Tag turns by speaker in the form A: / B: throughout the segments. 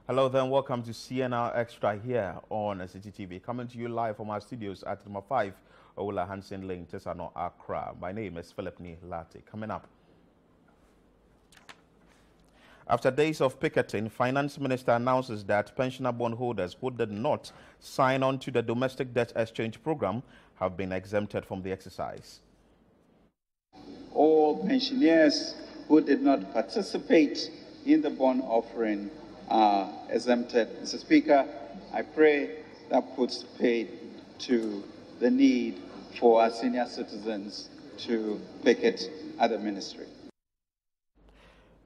A: Hello then, welcome to CNR Extra here on Citi TV. Coming to you live from our studios at number 5, Ola Hansen Lane, Tesano, Accra. My name is Philip Latte. Coming up. After days of picketing, Finance Minister announces that pensioner bondholders who did not sign on to the domestic debt exchange program have been exempted from the exercise.
B: All pensioners who did not participate in the bond offering are exempted. Mr. Speaker, I pray that puts paid to the need for our senior citizens to picket at the ministry.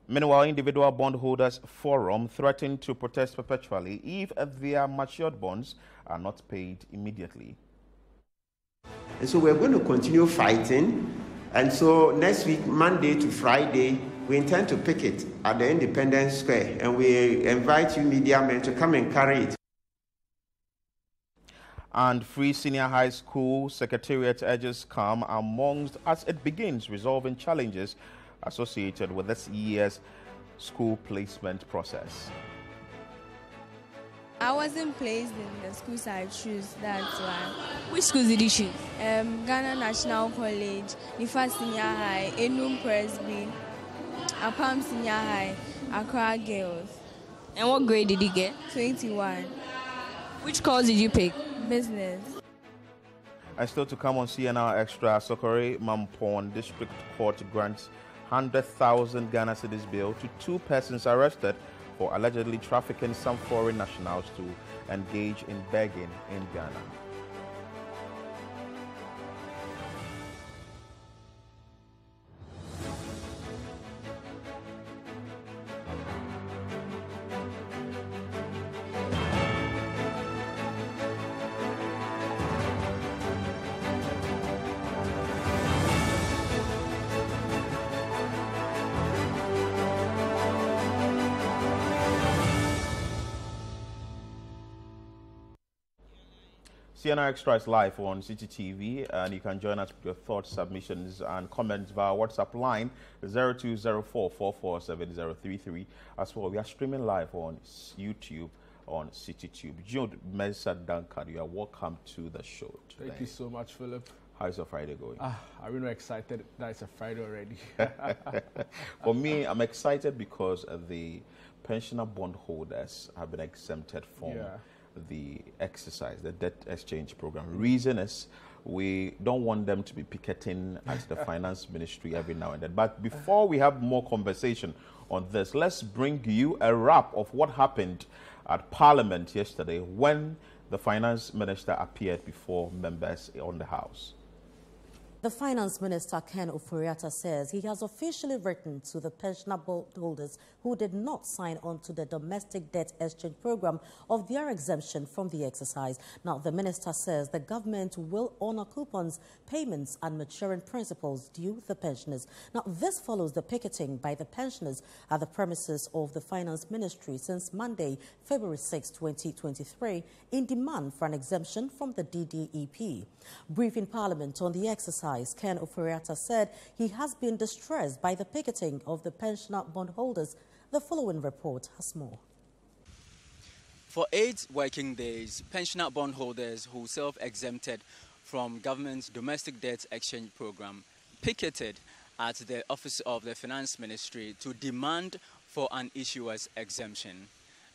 A: Meanwhile, Individual Bondholders Forum threatened to protest perpetually if their matured bonds are not paid immediately.
C: And so we're going to continue fighting. And so next week, Monday to Friday, we intend to picket at the Independence Square, and we invite you media men to come and carry it.
A: And Free Senior High School Secretariat urges calm amongst as it begins resolving challenges associated with this year's school placement process.
D: I wasn't placed in the schools I choose, that's why.
E: Which schools did you choose?
D: Ghana National College, Nifa Senior High, Enum Presby, Apam Senior High, Accra Girls.
E: And what grade did you get?
D: 21.
E: Which course did you pick?
D: Business.
A: And still to come on CNR Extra, Sokore Mampon District Court grants 100,000 Ghana cedis bill to 2 persons arrested for allegedly trafficking some foreign nationals to engage in begging in Ghana. CNR Extra is live on Citi TV, and you can join us with your thoughts, submissions, and comments via WhatsApp line 0204447033. As well, we are streaming live on YouTube on CityTube. Jude Mensah Duncan, you are welcome to the show today.
F: Thank you so much, Philip.
A: How's your Friday going?
F: I'm really excited that it's a Friday already.
A: For me, I'm excited because the pensioner bondholders have been exempted from the exercise, the debt exchange program. Reason is we don't want them to be picketing at the finance ministry every now and then. But before we have more conversation on this, let's bring you a wrap of what happened at Parliament yesterday when the finance minister appeared before members on the House.
G: The Finance Minister, Ken Ofori-Atta, says he has officially written to the pensioner bondholders who did not sign on to the domestic debt exchange program of their exemption from the exercise. Now, the minister says the government will honor coupons, payments and maturing principals due the pensioners. Now, this follows the picketing by the pensioners at the premises of the Finance Ministry since Monday, February 6, 2023, in demand for an exemption from the DDEP. Briefing Parliament on the exercise, Ken Ofori-Atta said he has been distressed by the picketing of the pensioner bondholders. The following report has more.
H: For 8 working days, pensioner bondholders who self-exempted from government's domestic debt exchange program picketed at the office of the Finance Ministry to demand for an issuer's exemption.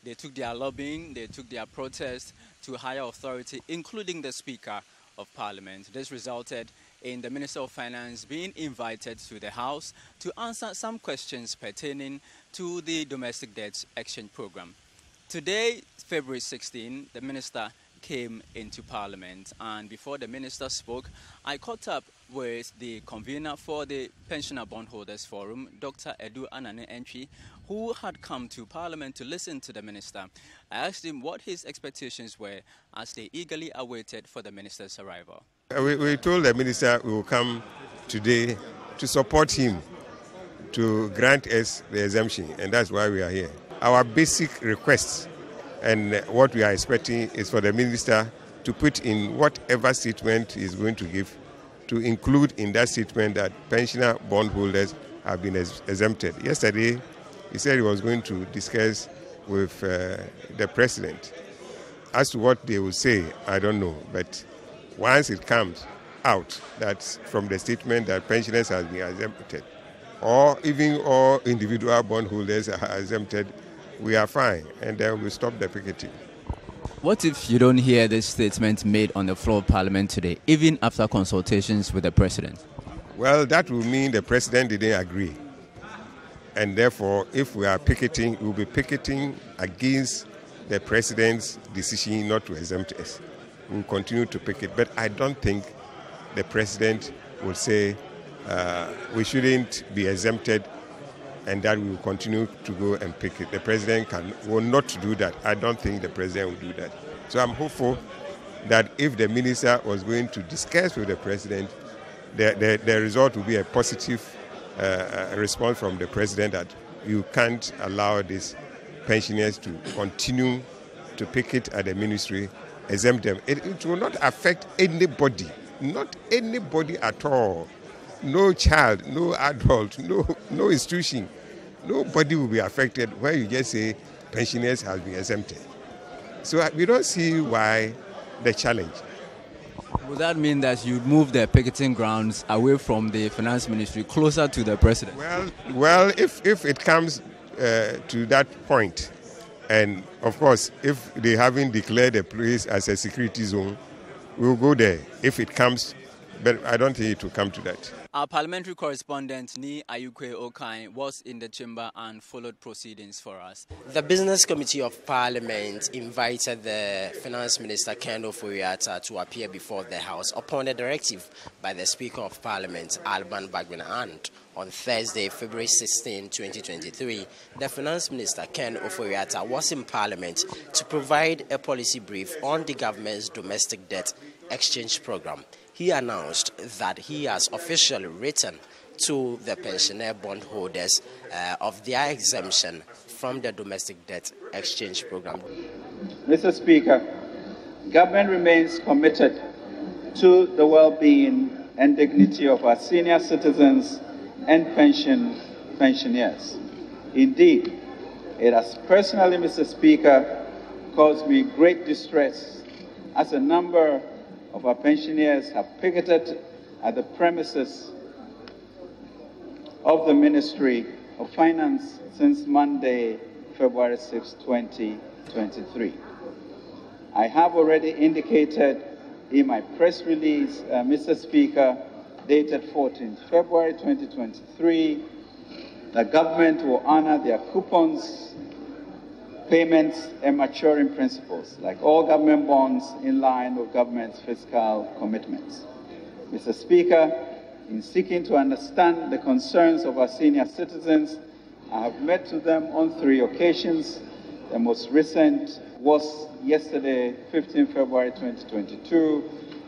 H: They took their lobbying, they took their protest to higher authority, including the Speaker of Parliament. This resulted in the Minister of Finance being invited to the House to answer some questions pertaining to the domestic debt exchange program. Today, February 16, the Minister came into Parliament, and before the Minister spoke, I caught up with the convener for the Pensioner Bondholders Forum, Dr. Edu Anane Entry, who had come to Parliament to listen to the Minister. I asked him what his expectations were as they eagerly awaited for the Minister's arrival.
I: We told the Minister we will come today to support him to grant us the exemption, and that's why we are here. Our basic request and what we are expecting is for the Minister to put in whatever statement he is going to give, to include in that statement that pensioner bondholders have been exempted. Yesterday, he said he was going to discuss with the president. As to what they will say, I don't know. But once it comes out that from the statement that pensioners have been exempted, or even all individual bondholders are exempted, we are fine, and then we stop the picketing.
H: What if you don't hear this statement made on the floor of Parliament today, even after consultations with the president?
I: Well, that will mean the president didn't agree. And therefore, if we are picketing, we'll be picketing against the president's decision not to exempt us. We'll continue to picket. But I don't think the president will say we shouldn't be exempted and that we will continue to go and picket. The president will not do that. I don't think the president will do that. So I'm hopeful that if the minister was going to discuss with the president, the result will be a positive response from the president that you can't allow these pensioners to continue to picket at the ministry, exempt them. It will not affect anybody, not anybody at all. No child, no adult, no institution. Nobody will be affected when you just say pensioners have been exempted. So we don't see why the challenge.
H: Would that mean that you'd move the picketing grounds away from the finance ministry, closer to the president?
I: Well, if it comes to that point, and of course, if they haven't declared the place as a security zone, we'll go there if it comes, but I don't think it will come to that.
H: Our parliamentary correspondent, Ni Ayukwe Okai, was in the chamber and followed proceedings for us.
J: The Business Committee of Parliament invited the Finance Minister, Ken Ofori-Atta, to appear before the House upon a directive by the Speaker of Parliament, Alban Bagbin-Ant. On Thursday, February 16, 2023, the Finance Minister, Ken Ofori-Atta, was in Parliament to provide a policy brief on the government's domestic debt exchange program. He announced that he has officially written to the pensioner bondholders of their exemption from the domestic debt exchange program.
B: Mr. Speaker, government remains committed to the well-being and dignity of our senior citizens and pensioners. Indeed, it has personally, Mr. Speaker, caused me great distress as a number of our pensioners have picketed at the premises of the Ministry of Finance since Monday, February 6, 2023. I have already indicated in my press release, Mr. Speaker, dated 14th February 2023, the government will honor their coupons, payments, and maturing principles, like all government bonds, in line with government's fiscal commitments. Mr. Speaker, in seeking to understand the concerns of our senior citizens, I have met with them on 3 occasions. The most recent was yesterday, 15 February 2022,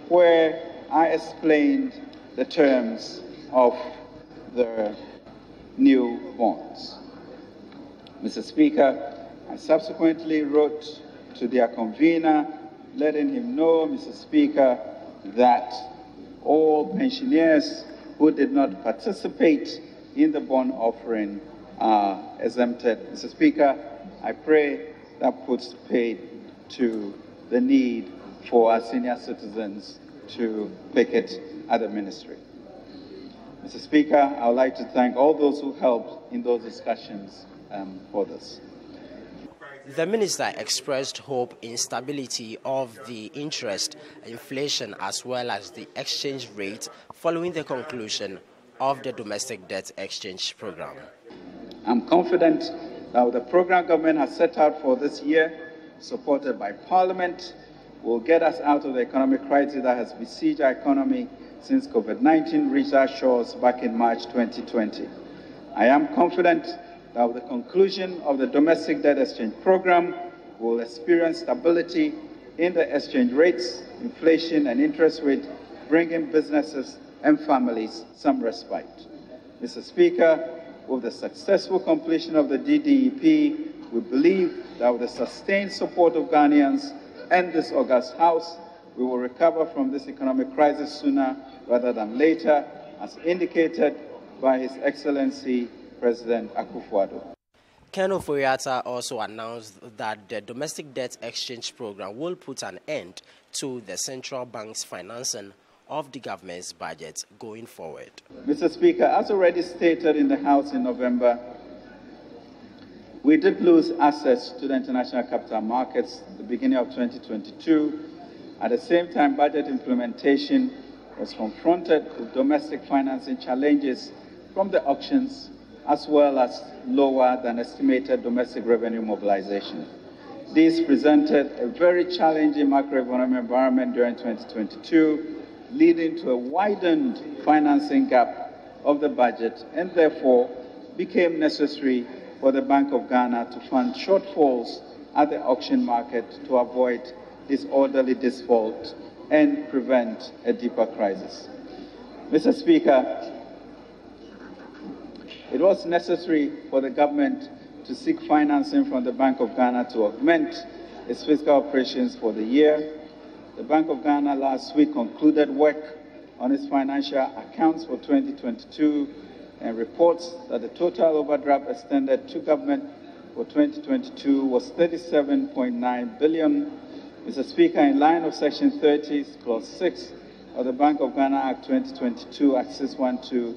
B: where I explained the terms of the new bonds. Mr. Speaker, I subsequently wrote to their convener, letting him know, Mr. Speaker, that all pensioners who did not participate in the bond offering are exempted. Mr. Speaker, I pray that puts paid to the need for our senior citizens to picket at the ministry. Mr. Speaker, I would like to thank all those who helped in those discussions for this.
J: The minister expressed hope in stability of the interest, inflation, as well as the exchange rate following the conclusion of the domestic debt exchange program.
B: I'm confident that the program government has set out for this year, supported by Parliament, will get us out of the economic crisis that has besieged our economy since COVID-19 reached our shores back in March 2020. I am confident that with the conclusion of the domestic debt exchange program, we will experience stability in the exchange rates, inflation, and interest rate, bringing businesses and families some respite. Mr. Speaker, with the successful completion of the DDEP, we believe that with the sustained support of Ghanaians and this august House, we will recover from this economic crisis sooner rather than later, as indicated by His Excellency President Akufo-Addo.
J: Ken Ofori-Atta also announced that the domestic debt exchange program will put an end to the central bank's financing of the government's budget going forward.
B: Mr. Speaker, as already stated in the House in November, we did lose access to the international capital markets at the beginning of 2022. At the same time, budget implementation was confronted with domestic financing challenges from the auctions, as well as lower than estimated domestic revenue mobilization. This presented a very challenging macroeconomic environment during 2022, leading to a widened financing gap of the budget, and therefore became necessary for the Bank of Ghana to fund shortfalls at the auction market to avoid disorderly default and prevent a deeper crisis. Mr. Speaker, it was necessary for the government to seek financing from the Bank of Ghana to augment its fiscal operations for the year. The Bank of Ghana last week concluded work on its financial accounts for 2022 and reports that the total overdraft extended to government for 2022 was 37.9 billion. Mr. Speaker, in line of Section 30, Clause 6 of the Bank of Ghana Act 2022, Axis 1-2,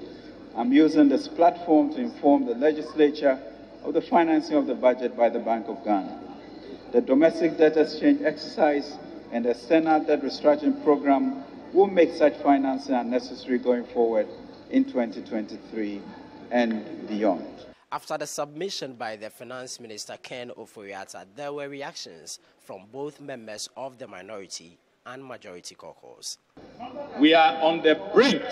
B: I'm using this platform to inform the legislature of the financing of the budget by the Bank of Ghana. The domestic debt exchange exercise and the external debt restructuring program will make such financing unnecessary going forward in 2023 and beyond.
J: After the submission by the Finance Minister Ken Ofori-Atta, there were reactions from both members of the minority and majority caucus.
K: We are on the brink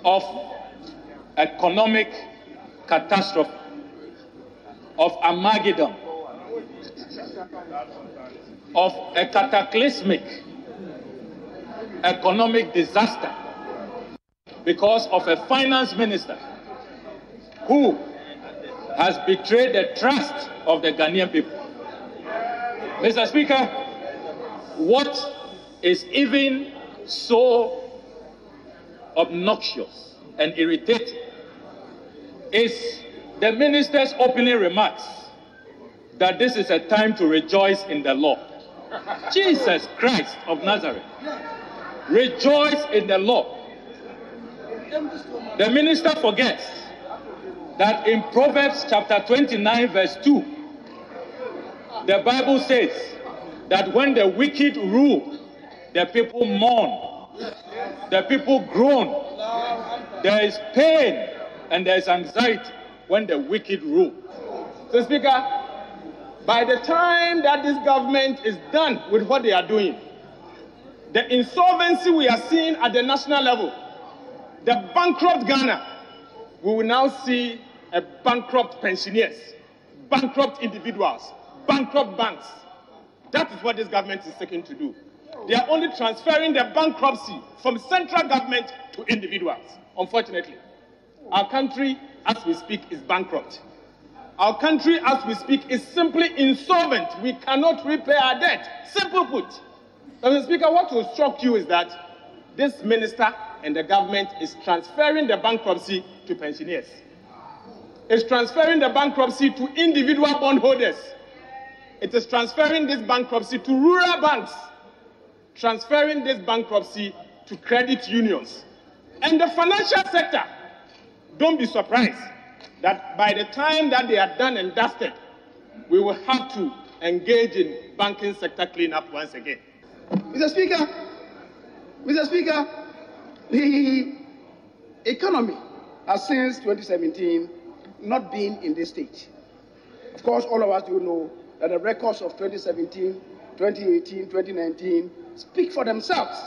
K: of economic catastrophe, of Armageddon, of a cataclysmic economic disaster because of a finance minister who has betrayed the trust of the Ghanaian people. Mr. Speaker, what is even so obnoxious and irritating is the minister's opening remarks that this is a time to rejoice in the Lord. Jesus Christ of Nazareth, rejoice in the Lord. The minister forgets that in Proverbs chapter 29 verse 2, the Bible says that when the wicked rule, the people mourn, the people groan. There is pain and there is anxiety when the wicked rule. So, Speaker, by the time that this government is done with what they are doing, the insolvency we are seeing at the national level, the bankrupt Ghana, we will now see a bankrupt pensioners, bankrupt individuals, bankrupt banks. That is what this government is seeking to do. They are only transferring the bankruptcy from central government to individuals. Unfortunately, our country, as we speak, is bankrupt. Our country, as we speak, is simply insolvent. We cannot repay our debt. Simple put. Mr. Speaker, what will shock you is that this minister and the government is transferring the bankruptcy to pensioners. It's transferring the bankruptcy to individual bondholders. It is transferring this bankruptcy to rural banks, transferring this bankruptcy to credit unions. And the financial sector, don't be surprised that by the time that they are done and dusted, we will have to engage in banking sector cleanup once again.
L: Mr. Speaker, the economy has since 2017 not been in this state. Of course, all of us do know that the records of 2017, 2018, 2019 speak for themselves.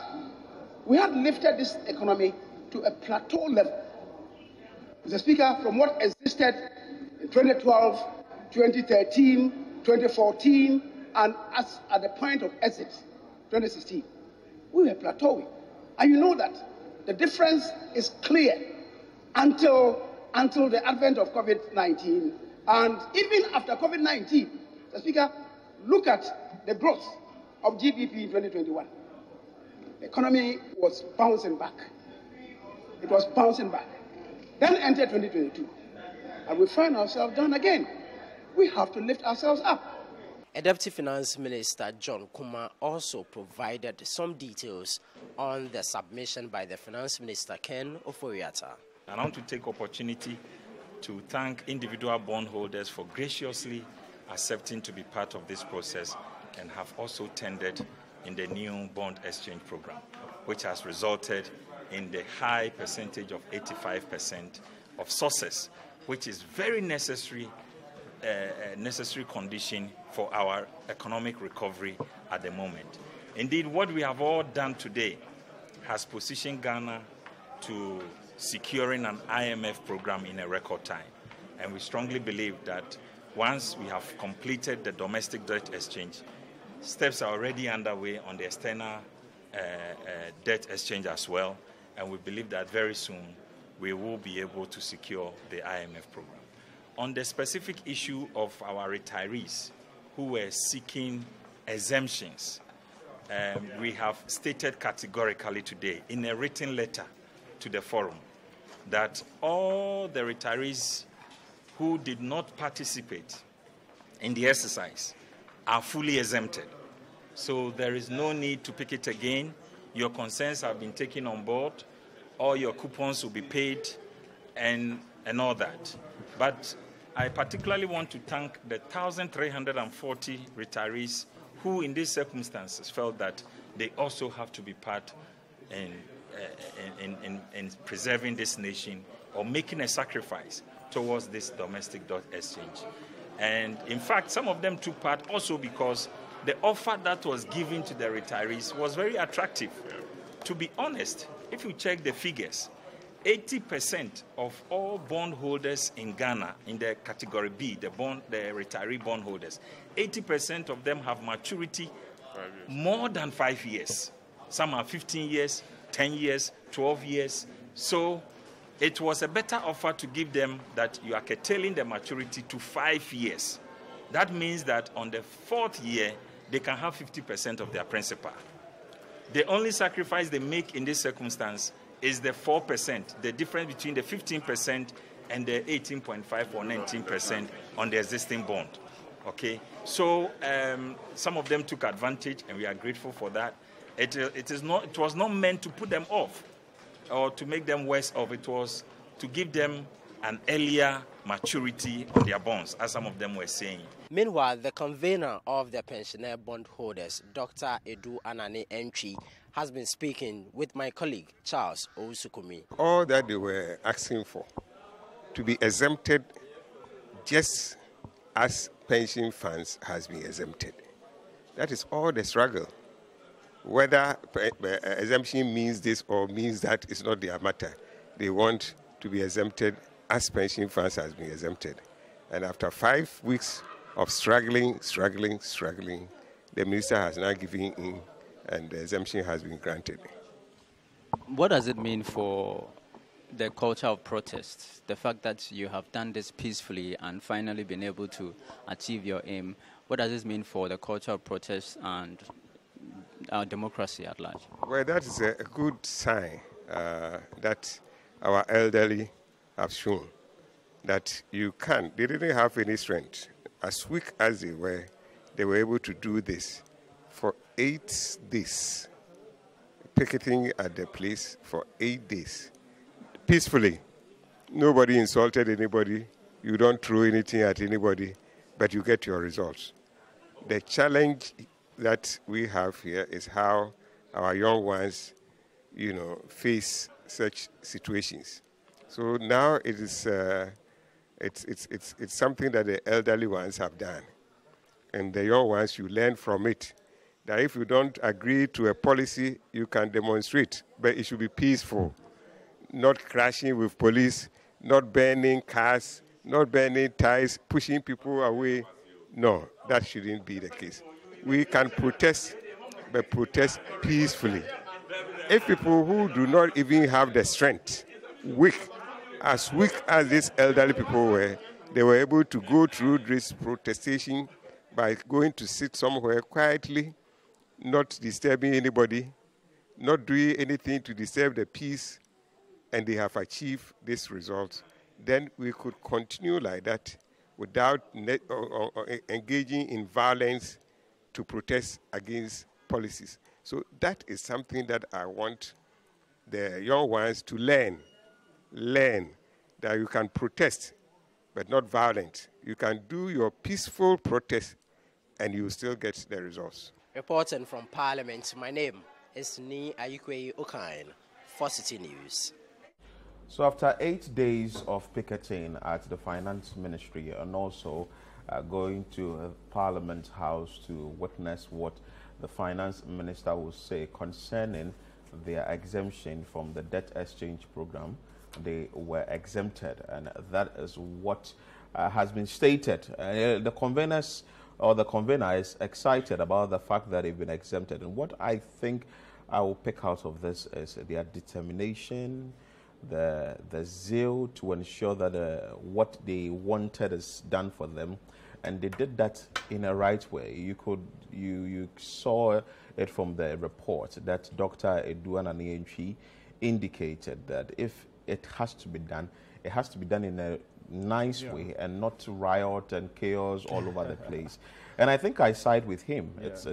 L: We have lifted this economy to a plateau level. Mr. Speaker, from what existed in 2012, 2013, 2014, and as at the point of exit, 2016, we were plateauing. And you know that the difference is clear until the advent of COVID-19. And even after COVID-19, Mr. Speaker, look at the growth of GDP in 2021. The economy was bouncing back. It was bouncing back. Then entered 2022. and we find ourselves down again. We have to lift ourselves up.
J: Deputy Finance Minister John Kuma also provided some details on the submission by the Finance Minister Ken Ofori-Atta.
M: I want to take opportunity to thank individual bondholders for graciously accepting to be part of this process and have also tendered in the new bond exchange program, which has resulted in the high percentage of 85% of success, which is very necessary condition for our economic recovery at the moment. Indeed, what we have all done today has positioned Ghana to securing an IMF program in a record time. And we strongly believe that once we have completed the domestic debt exchange, steps are already underway on the external debt exchange as well. And we believe that very soon we will be able to secure the IMF program. On the specific issue of our retirees who were seeking exemptions, we have stated categorically today in a written letter to the forum that all the retirees who did not participate in the exercise are fully exempted. So there is no need to pick it again. Your concerns have been taken on board. All your coupons will be paid and all that. But I particularly want to thank the 1,340 retirees who, in these circumstances, felt that they also have to be part in preserving this nation or making a sacrifice towards this domestic debt exchange. And in fact, some of them took part also because the offer that was given to the retirees was very attractive. To be honest, if you check the figures, 80% of all bondholders in Ghana in the category B, the retiree bondholders, 80% of them have maturity more than 5 years. Some are 15 years, 10 years, 12 years. So it was a better offer to give them that you are curtailing the maturity to 5 years. That means that on the 4th year, they can have 50% of their principal. The only sacrifice they make in this circumstance is the 4%, the difference between the 15% and the 18.5 or 19% on the existing bond. Okay, so some of them took advantage, and we are grateful for that. It was not meant to put them off or to make them worse off. It was to give them an earlier maturity on their bonds, as some of them were saying.
J: Meanwhile, the convener of the pensioner bondholders, Dr. Edu Anane Entry, has been speaking with my colleague, Charles Ousukumi.
I: All that they were asking for, to be exempted just as pension funds has been exempted. That is all the struggle. Whether exemption means this or means that is not their matter. They want to be exempted as pension funds has been exempted. And after 5 weeks of struggling, the minister has now given in and the exemption has been granted.
H: What does it mean for the culture of protest? The fact that you have done this peacefully and finally been able to achieve your aim, what does this mean for the culture of protest and our democracy at large?
I: Well, that is a good sign that our elderly have shown that you can. They didn't have any strength. As weak as they were able to do this for 8 days, picketing at the place for 8 days, peacefully. Nobody insulted anybody. You don't throw anything at anybody, but you get your results. The challenge that we have here is how our young ones, face such situations. So now it is it's something that the elderly ones have done, and the young ones, you learn from it. That if you don't agree to a policy, you can demonstrate, but it should be peaceful, not crashing with police, not burning cars, not burning ties, pushing people away. No, that shouldn't be the case. We can protest, but protest peacefully. If people who do not even have the strength, as weak as these elderly people were, they were able to go through this protestation by going to sit somewhere quietly, not disturbing anybody, not doing anything to disturb the peace, and they have achieved this result. then we could continue like that without engaging in violence to protest against policies. So that is something that I want the young ones to learn that you can protest, but not violent. You can do your peaceful protest and you still get the results.
J: Reporting from Parliament, my name is Ni Ayikwe Okain for Citi News.
A: So after 8 days of picketing at the Finance Ministry and also going to Parliament House to witness what the Finance Minister will say concerning their exemption from the debt exchange program, they were exempted, and that is what has been stated. The conveners or the convener is excited about the fact that they've been exempted, and what I think I will pick out of this is their determination, the zeal to ensure that what they wanted is done for them, and they did that in a right way. You saw it from the report that Dr. Eduan Anientwi indicated that if it has to be done, it has to be done in a nice way and not riot and chaos all over the place. And I think I side with him. It's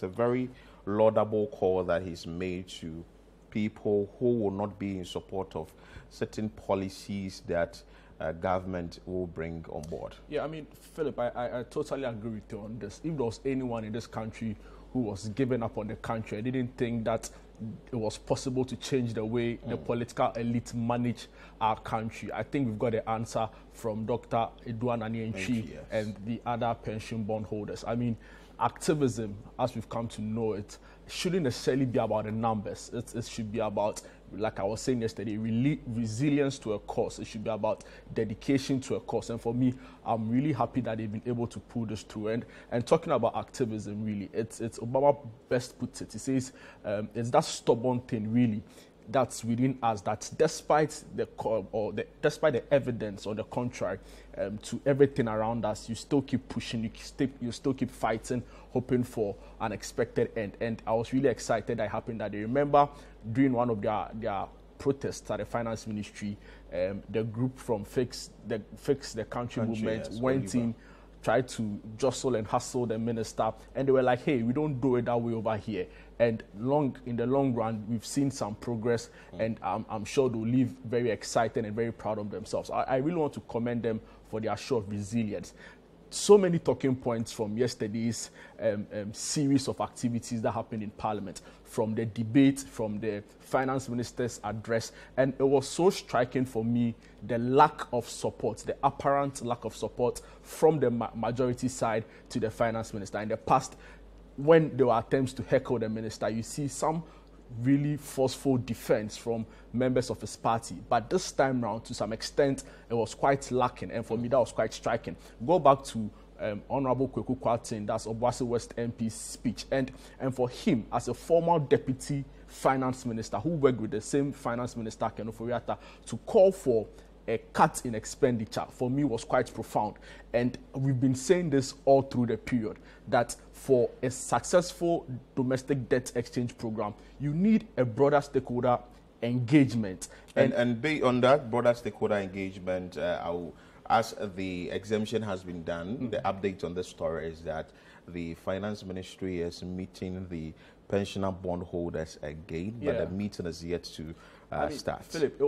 A: a very laudable call that he's made to people who will not be in support of certain policies that government will bring on board.
F: Yeah, I mean, Philip, I totally agree with you on this. If there was anyone in this country who was giving up on the country, I didn't think that it was possible to change the way the political elite manage our country. I think we've got the answer from Dr. Eduan Anientwi and the other pension bond holders. I mean, activism, as we've come to know it, shouldn't necessarily be about the numbers. It should be about, like I was saying yesterday, resilience to a cause. It should be about dedication to a cause. And for me, I'm really happy that they've been able to pull this through. And talking about activism, really, it's Obama best puts it. He says it's that stubborn thing, really, that's within us, that despite the evidence or the contrary to everything around us, you still keep pushing, you still keep fighting, hoping for an expected end. And I was really excited that it happened that day. Remember, during one of their protests at the Finance Ministry, the group from Fix the Country movement went in, tried to jostle and hustle the minister, and they were like, hey, we don't do it that way over here. And in the long run, we've seen some progress, and I'm sure they'll leave very excited and very proud of themselves. I really want to commend them for their show of resilience. So many talking points from yesterday's series of activities that happened in Parliament, from the debate, from the Finance Minister's address, and it was so striking for me, the lack of support, the apparent lack of support from the majority side to the Finance Minister. In the past, when there were attempts to heckle the minister, you see some really forceful defense from members of his party. But this time round, to some extent, it was quite lacking. And for me, that was quite striking. Go back to Honorable Kweku Kwatin, that's Obuasi West MP's speech. And for him, as a former deputy finance minister who worked with the same finance minister, Ken Ofori-Atta, to call for a cut in expenditure, for me, was quite profound. And we've been saying this all through the period, that for a successful domestic debt exchange program, you need a broader stakeholder engagement.
A: And based on that broader stakeholder engagement, as the exemption has been done, the update on this story is that the Finance Ministry is meeting the pensioner bondholders again, but the meeting is yet to start.
F: Philip,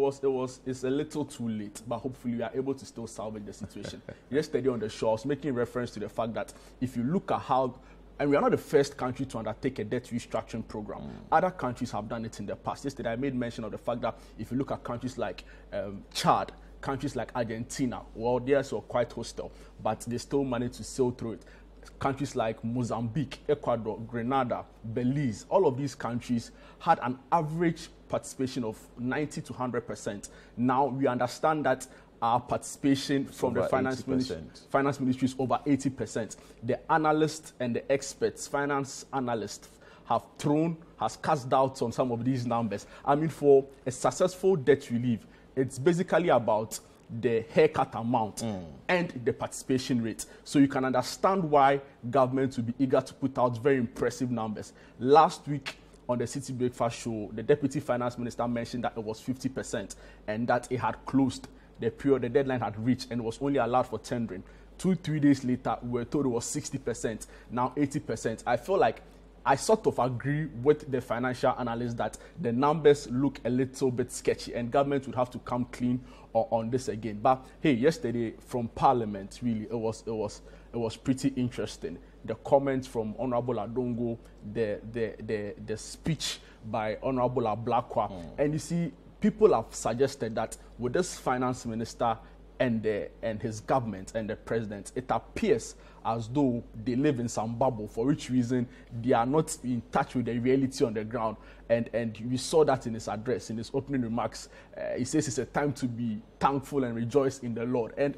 F: it's a little too late, but hopefully we are able to still salvage the situation. Yesterday on the show, I was making reference to the fact that if you look at how, and we are not the first country to undertake a debt restructuring program. Other countries have done it in the past. Yesterday I made mention of the fact that if you look at countries like Chad, countries like Argentina, well, theirs were quite hostile, but they still managed to sail through it. Countries like Mozambique, Ecuador, Grenada, Belize, all of these countries had an average participation of 90 to 100%. Now we understand that our participation from the finance ministry is over 80%. The analysts and the experts, finance analysts, has cast doubts on some of these numbers. I mean, for a successful debt relief, it's basically about the haircut amount and the participation rate. So you can understand why government will be eager to put out very impressive numbers. Last week on the Citi Breakfast Show, the Deputy Finance Minister mentioned that it was 50% and that it had closed the period, the deadline had reached, and was only allowed for tendering. 2-3 days later, we were told it was 60%, now 80%. I feel like I sort of agree with the financial analyst that the numbers look a little bit sketchy and government would have to come clean on this again. But hey, yesterday from Parliament, really, it was pretty interesting. The comments from Honorable Adongo, the speech by Honorable Ablakwa, and you see, people have suggested that with this finance minister and his government and the president, it appears as though they live in some bubble, for which reason they are not in touch with the reality on the ground. And we saw that in his address, in his opening remarks. He says it's a time to be thankful and rejoice in the Lord. And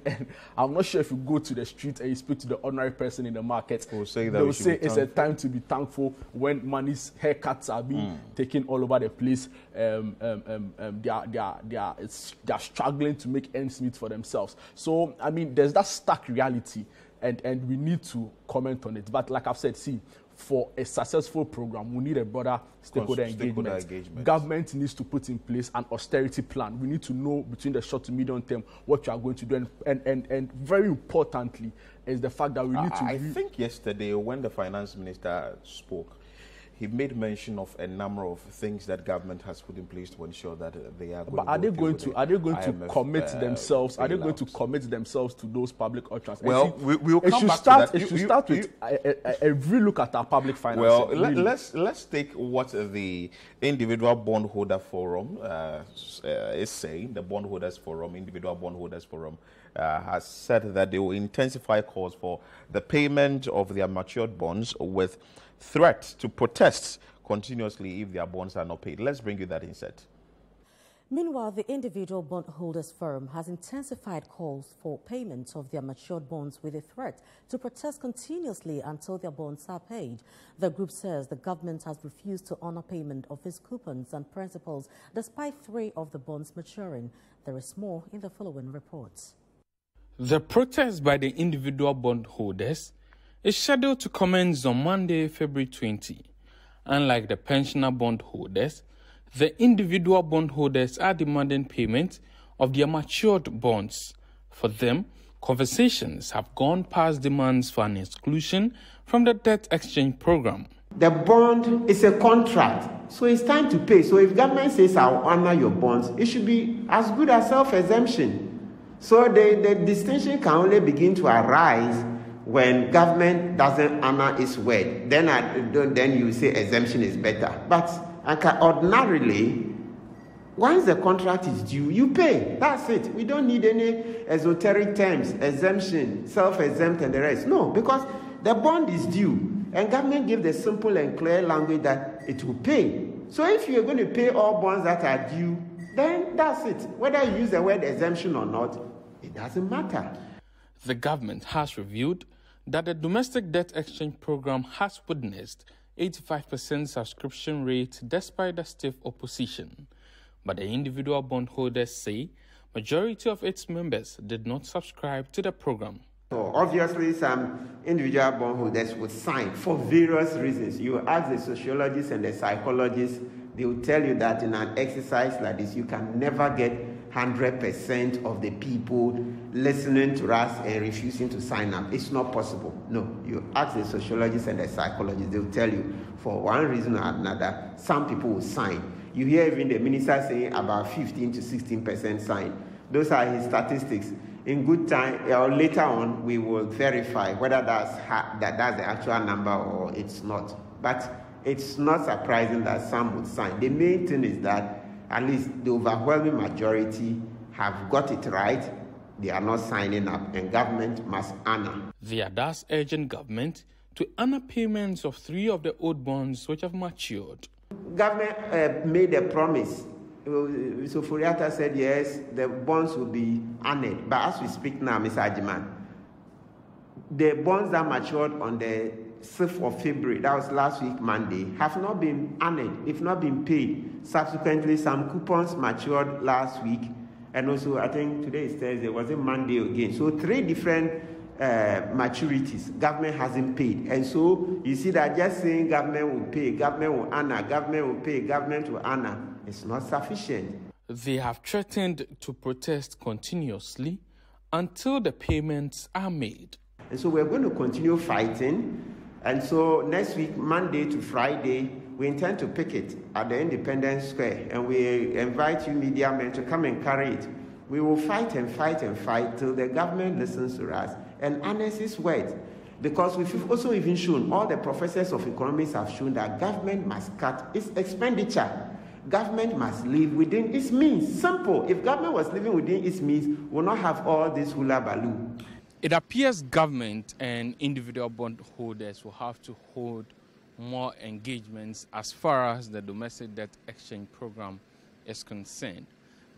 F: I'm not sure if you go to the street and you speak to the ordinary person in the market, they will say it's a time to be thankful when money's haircuts are being taken all over the place. They are struggling to make ends meet for themselves. So, I mean, there's that stark reality. And we need to comment on it. But like I've said, see, for a successful program, we need a broader stakeholder engagement. Government needs to put in place an austerity plan. We need to know between the short to medium term what you are going to do. And very importantly is the fact that we need to...
A: I think yesterday when the finance minister spoke, he made mention of a number of things that government has put in place to ensure that they are going
F: but are they going to commit themselves? Are they going to commit themselves to those public utterances?
A: Well, we'll come back to that.
F: It should start with a relook at our public finances.
A: Well, let's take what the Individual Bondholder Forum is saying. The Bondholders Forum, Individual Bondholders Forum, has said that they will intensify calls for the payment of their matured bonds with threat to protest continuously if their bonds are not paid. Let's bring you that inset.
G: Meanwhile, the Individual Bondholders Forum has intensified calls for payment of their matured bonds with a threat to protest continuously until their bonds are paid. The group says the government has refused to honor payment of its coupons and principals despite 3 of the bonds maturing. There is more in the following reports.
N: The protest by the individual bondholders is scheduled to commence on Monday, February 20. Unlike the pensioner bondholders, the individual bondholders are demanding payment of their matured bonds. For them, conversations have gone past demands for an exclusion from the debt exchange program.
C: The bond is a contract, so it's time to pay. So if government says I'll honor your bonds, it should be as good as self-exemption. So the distinction can only begin to arise when government doesn't honor its word. Then you say exemption is better. But ordinarily, once the contract is due, you pay. That's it. We don't need any esoteric terms, exemption, self-exempt, and the rest. No, because the bond is due, and government gives the simple and clear language that it will pay. So if you're going to pay all bonds that are due, then that's it. Whether you use the word exemption or not, it doesn't matter.
N: The government has revealed that the domestic debt exchange program has witnessed 85% subscription rate despite the stiff opposition. But the individual bondholders say majority of its members did not subscribe to the program.
C: So obviously, some individual bondholders would sign for various reasons. You ask the sociologists and the psychologists, they will tell you that in an exercise like this, you can never get 100% of the people listening to us and refusing to sign up. It's not possible. No, you ask the sociologists and the psychologists, they will tell you for one reason or another, some people will sign. You hear even the minister saying about 15 to 16% sign. Those are his statistics. In good time, or later on, we will verify whether that's the actual number or it's not. But it's not surprising that some would sign. The main thing is that at least the overwhelming majority have got it right. They are not signing up, and government must honor.
N: They are thus urging government to honor payments of 3 of the old bonds which have matured.
C: Government made a promise. So Furiata said yes, the bonds will be honored. But as we speak now, Mr. Ajiman, the bonds that matured on the 6th of February, that was last week, Monday, have not been honored, if not been paid. Subsequently, some coupons matured last week, and also I think today is Thursday, was it Monday again? So 3 different maturities, government hasn't paid. And so you see that just saying government will pay, government will honor, government will pay, government will honor, it's not sufficient.
N: they have threatened to protest continuously until the payments are made.
C: And so we're going to continue fighting. And so next week, Monday to Friday, we intend to picket at the Independence Square. And we invite you media men to come and carry it. We will fight and fight and fight till the government listens to us and honors its word. Because we've also even shown, all the professors of economics have shown that government must cut its expenditure. Government must live within its means. Simple. If government was living within its means, we will not have all this hula baloo.
N: It appears government and individual bondholders will have to hold more engagements as far as the domestic debt exchange program is concerned,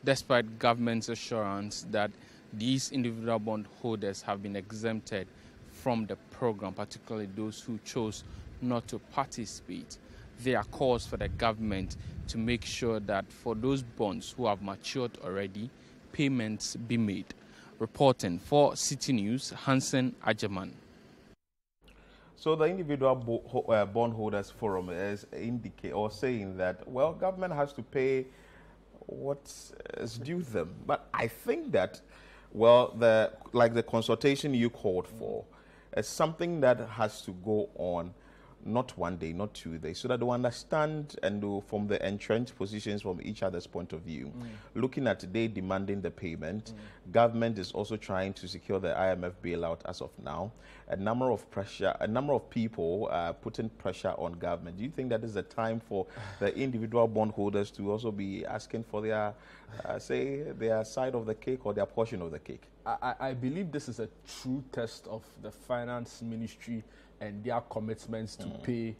N: despite government's assurance that these individual bondholders have been exempted from the program, particularly those who chose not to participate. There are calls for the government to make sure that for those bonds who have matured already, payments be made. Reporting for Citi News, Hansen Ajaman.
A: So the individual bondholders forum is saying that, well, government has to pay what is due them. But I think that, well, the consultation you called for is something that has to go on not one day, not 2 days, so that they understand and do from the entrenched positions from each other's point of view. Looking at today demanding the payment, government is also trying to secure the IMF bailout as of now. A number of people putting pressure on government. Do you think that is the time for the individual bondholders to also be asking for their, their side of the cake or their portion of the cake?
F: I believe this is a true test of the finance ministry and their commitments to pay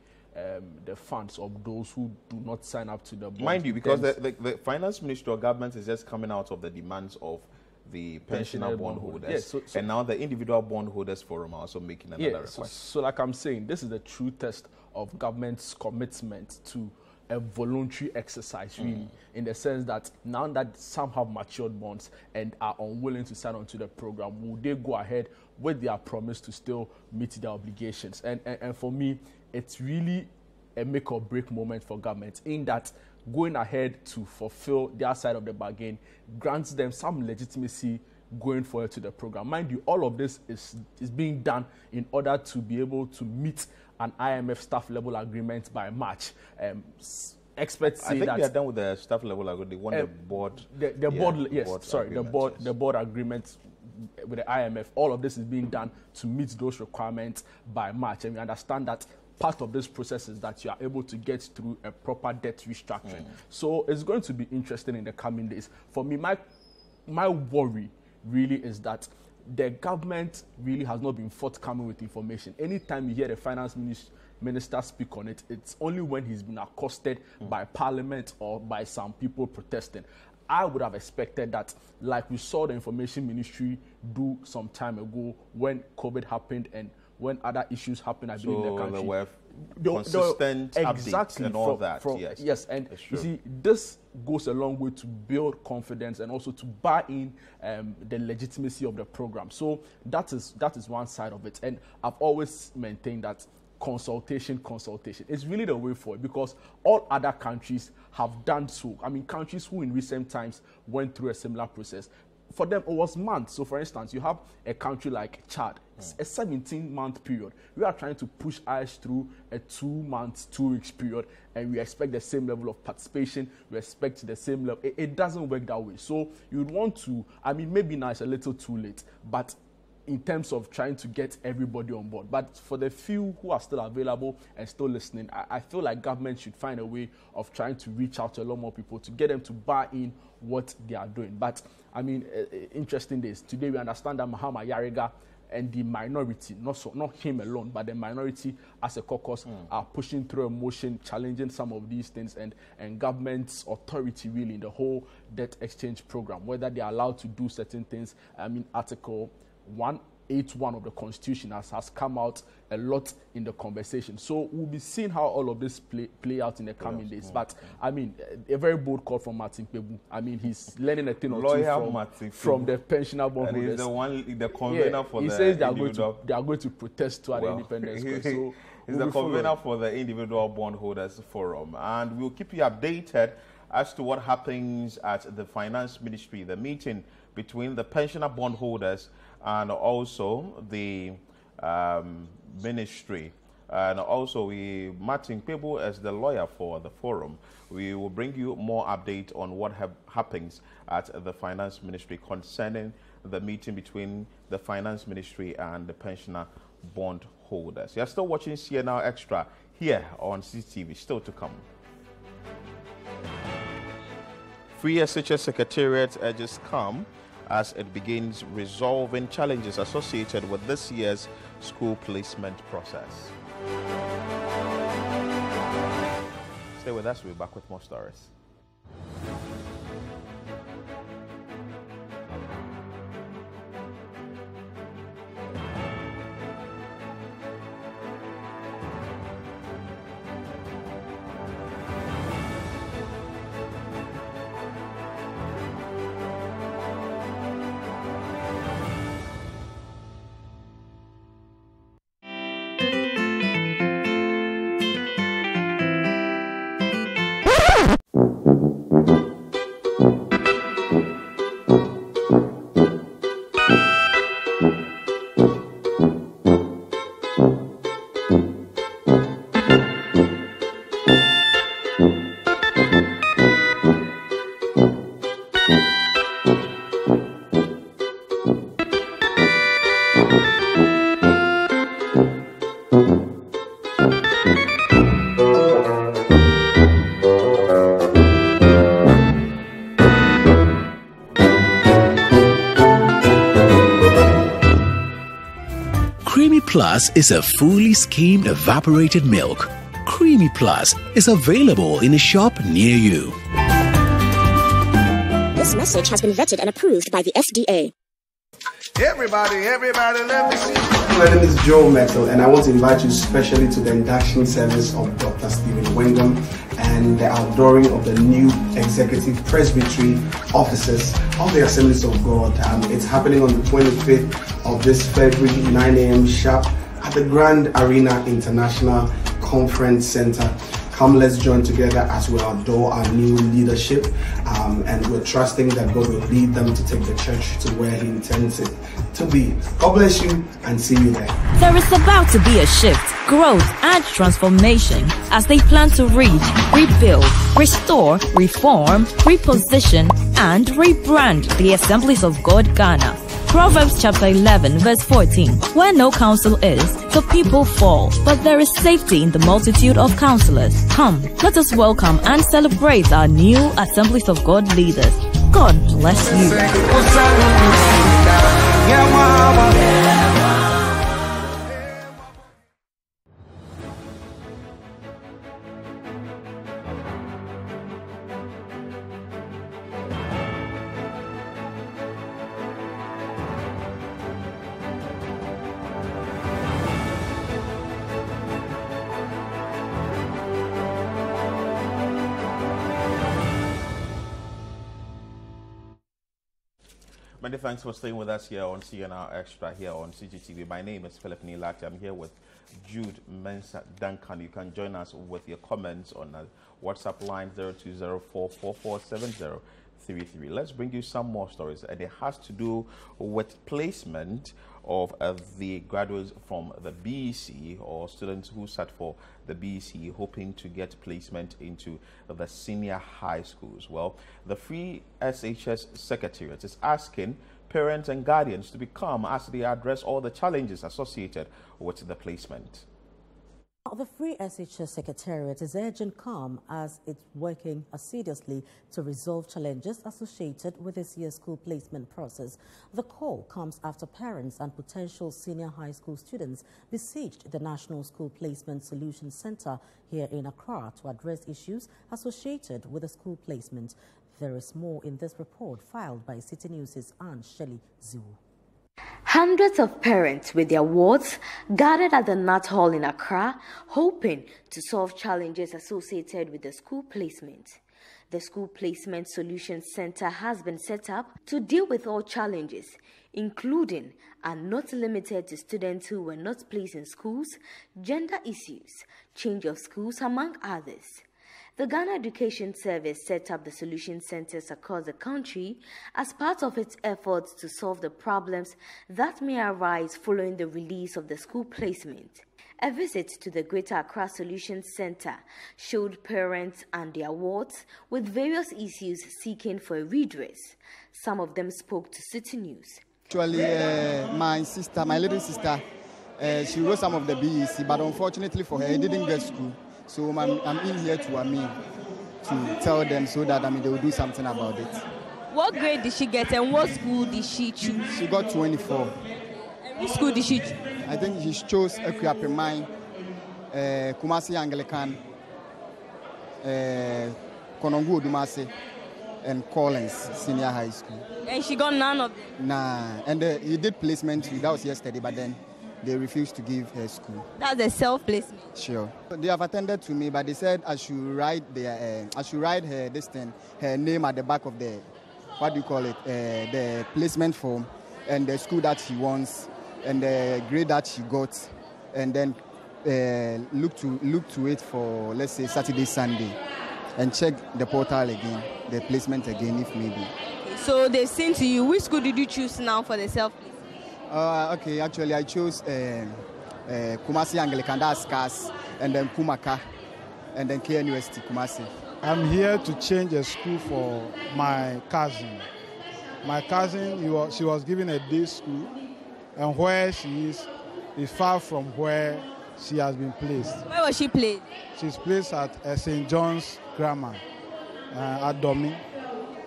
F: the funds of those who do not sign up to the bond.
A: Mind you, because the finance ministry or government is just coming out of the demands of the pensioner bondholders. Yes, and now the individual bondholders forum are also making another request.
F: So like I'm saying, this is the true test of government's commitment to a voluntary exercise, really, in the sense that now that some have matured bonds and are unwilling to sign on to the program, will they go ahead with their promise to still meet their obligations? And for me, it's really a make or break moment for government, in that going ahead to fulfill their side of the bargain grants them some legitimacy going forward to the program. Mind you, all of this is being done in order to be able to meet an IMF staff level agreement by March. Experts say that
A: I think they are done with the staff level agreement. They want the board.
F: The board agreement with the IMF. All of this is being done to meet those requirements by March, and we understand that part of this process is that you are able to get through a proper debt restructuring. So it's going to be interesting in the coming days. For me, my worry really is that the government really has not been forthcoming with information. Anytime you hear the finance minister speak on it, it's only when he's been accosted by parliament or by some people protesting. I would have expected that, like we saw the information ministry do some time ago when COVID happened and when other issues happened, I believe, in the country.
A: Consistent updates and all that.
F: Yes, and you see, this goes a long way to build confidence and also to buy in the legitimacy of the program. So that is one side of it. And I've always maintained that consultation is really the way forward, because all other countries have done so. I mean, countries who in recent times went through a similar process, for them, it was months. So, for instance, you have a country like Chad, it's a 17-month period. We are trying to push us through a 2 months, 2 weeks period, and we expect the same level of participation. We expect the same level. It doesn't work that way. So, you'd want to, I mean, maybe now it's a little too late, but in terms of trying to get everybody on board. But for the few who are still available and still listening, I feel like government should find a way of trying to reach out to a lot more people to get them to buy in what they are doing. But, I mean, interesting days. Today we understand that Mahama Yariga and the minority, not him alone, but the minority as a caucus are pushing through a motion, challenging some of these things, and government's authority really in the whole debt exchange program, whether they are allowed to do certain things. I mean, Article 181 of the Constitution has come out a lot in the conversation. So we'll be seeing how all of this play out in the coming days. But, I mean, a very bold call from Martin Pebu. I mean, he's learning a thing or two from the pensioner bondholders.
A: The convener for
F: he
A: the
F: says they are going to protest to an independence. So
A: he's the convener for the individual bondholders forum. And we'll keep you updated as to what happens at the Finance Ministry, the meeting between the pensioner bondholders and also the ministry. And also, Martin Pebo as the lawyer for the forum. We will bring you more update on what happens at the Finance Ministry concerning the meeting between the Finance Ministry and the pensioner bondholders. You're still watching CNR Extra here on Citi, still to come. Free SHS Secretariat urges calm as it begins resolving challenges associated with this year's school placement process. Stay with us, we'll be back with more stories.
O: Plus is a fully skimmed evaporated milk. Creamy Plus is available in a shop near you.
P: This message has been vetted and approved by the FDA.
Q: Everybody, let me see.
L: My name is Joe Metal, and I want to invite you specially to the induction service of Dr. Stephen Wingam and the outdooring of the new executive presbytery officers of the Assemblies of God. It's happening on the 25th of this February, 9 a.m. sharp at the Grand Arena International Conference Center. Come, let's join together as we adore our new leadership, and we're trusting that God will lead them to take the church to where He intends it to be. God bless you, and see you there.
R: There is about to be a shift, growth, and transformation as they plan to reach, rebuild, restore, reform, reposition, and rebrand the Assemblies of God Ghana. Proverbs chapter 11 verse 14. Where no counsel is, the people fall, but there is safety in the multitude of counselors. Come, let us welcome and celebrate our new Assemblies of God leaders. God bless you.
A: Many thanks for staying with us here on CNR Extra here on CGTV. My name is Philip Nilati. I'm here with Jude Mensah Duncan. You can join us with your comments on the WhatsApp line 0204447033. Let's bring you some more stories, and it has to do with placement of the graduates from the BEC, or students who sat for the BEC hoping to get placement into the senior high schools. Well, the Free SHS Secretariat is asking parents and guardians to be calm as they address all the challenges associated with the placement.
G: The Free SHS Secretariat is urging calm as it's working assiduously to resolve challenges associated with this year's school placement process. The call comes after parents and potential senior high school students besieged the National School Placement Solutions Center here in Accra to address issues associated with the school placement. There is more in this report filed by Citi News' Anne Shelley Zulu.
S: Hundreds of parents with their wards gathered at the Nat Hall in Accra, hoping to solve challenges associated with the school placement. The School Placement Solutions Center has been set up to deal with all challenges, including and not limited to students who were not placed in schools, gender issues, change of schools, among others. The Ghana Education Service set up the solution centers across the country as part of its efforts to solve the problems that may arise following the release of the school placement. A visit to the Greater Accra Solution Center showed parents and their wards with various issues seeking for a redress. Some of them spoke to Citi News.
T: Actually, my little sister, she wrote some of the BEC, but unfortunately for her, she didn't get school. So I'm in here to tell them so that they will do something about it.
E: What grade did she get and what school did she choose?
T: She got 24.
E: And which school did she choose?
T: I think she chose Equiapemai, Kumasi Anglican, Konongo Dumase, and Collins Senior High School.
E: And she got none of them?
T: Nah, and he did placement, that was yesterday, but then they refused to give her school.
E: That's a self-placement?
T: Sure. They have attended to me, but they said I should write her name at the back of the, the placement form, and the school that she wants, and the grade that she got, and then look to it for, let's say, Saturday, Sunday, and check the portal again, the placement again if maybe.
E: Okay, so they've sent to you. Which school did you choose now for the self-placement?
T: Okay, actually I chose Kumasi Anglican, that's CAS, and then Kumaka, and then KNUST Kumasi.
U: I'm here to change a school for my cousin. My cousin, she was given a day school, and where she is far from where she has been placed.
E: Where was she placed?
U: She's placed at St. John's Grammar at Domi,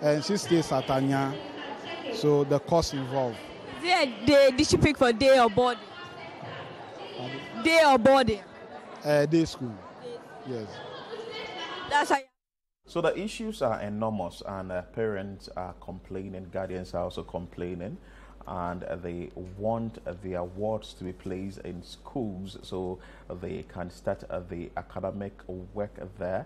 U: and she stays at Anya, so the cost involved.
E: Did she pick for day or boarding? Day or boarding?
U: Day school, yes.
E: That's how.
A: So the issues are enormous, and parents are complaining, guardians are also complaining, and they want their wards to be placed in schools so they can start the academic work there.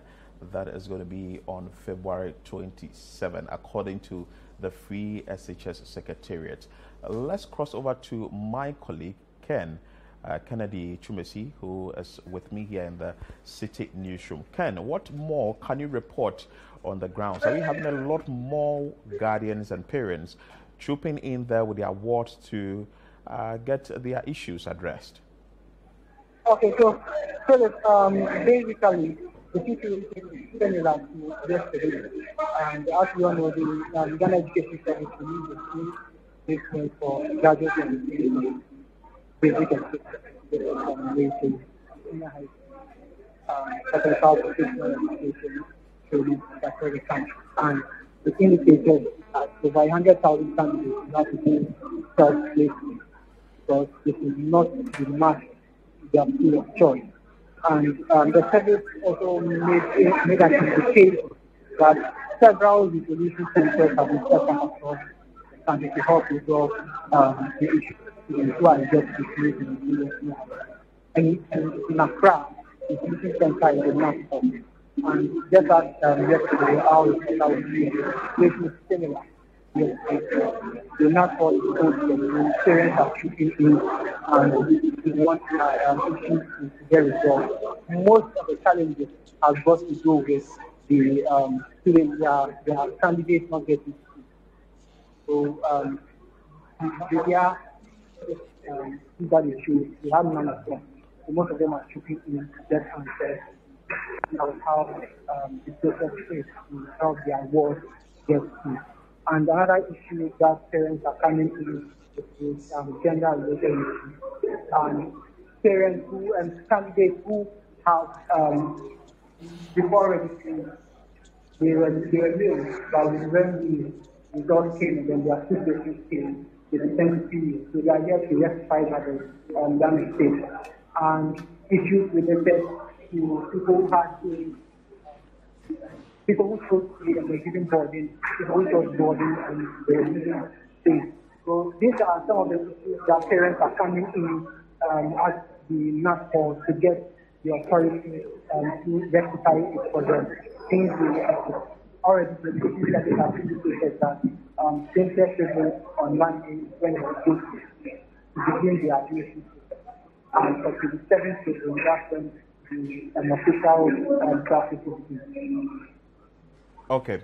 A: That is going to be on February 27, according to the Free SHS Secretariat. Let's cross over to my colleague, Kennedy Chumesi, who is with me here in the Citi newsroom. Ken, what more can you report on the grounds? Are we having a lot more guardians and parents trooping in there with their wards to get their issues addressed?
V: Okay, so basically, the situation is similar to yesterday. And as you all know, the Ghana Education Service released the school placement for graduates and basic and senior high technical professional education students across the country. And the indicated that over 100,000 candidates have to do self-placement because this is not the match their school of choice. And the service also made an indication that several resolution centers have been set up across the country to help resolve the issue who are just situated in in Accra, the resolution center is the NASPO. And just as yesterday, our reporter was situation is similar. The NASPO is posted, the parents are shooting in, and we want issues to get resolved. Most of the challenges have got to do with the students, their candidates not getting school. So, that issue, we have none of them. So most of them are shooting in death and death. That's how the process is to help their wards get school. And another issue that parents are coming to is gender-related issues. Parents who and candidates who have before registering, they were new, but when the results came and then their situations came, they sent to so they are here to rectify that mistake. And issues related to people who chose to and were given boarding, people who chose boarding and they were using space. So these are some of the issues that parents are coming in at the NASPO to get the authority to rectify it for them. Things we already previously have indicated that same-sex children on Monday when they go to begin the admission process. And for 27 children, that's when an official draft system.
A: Okay.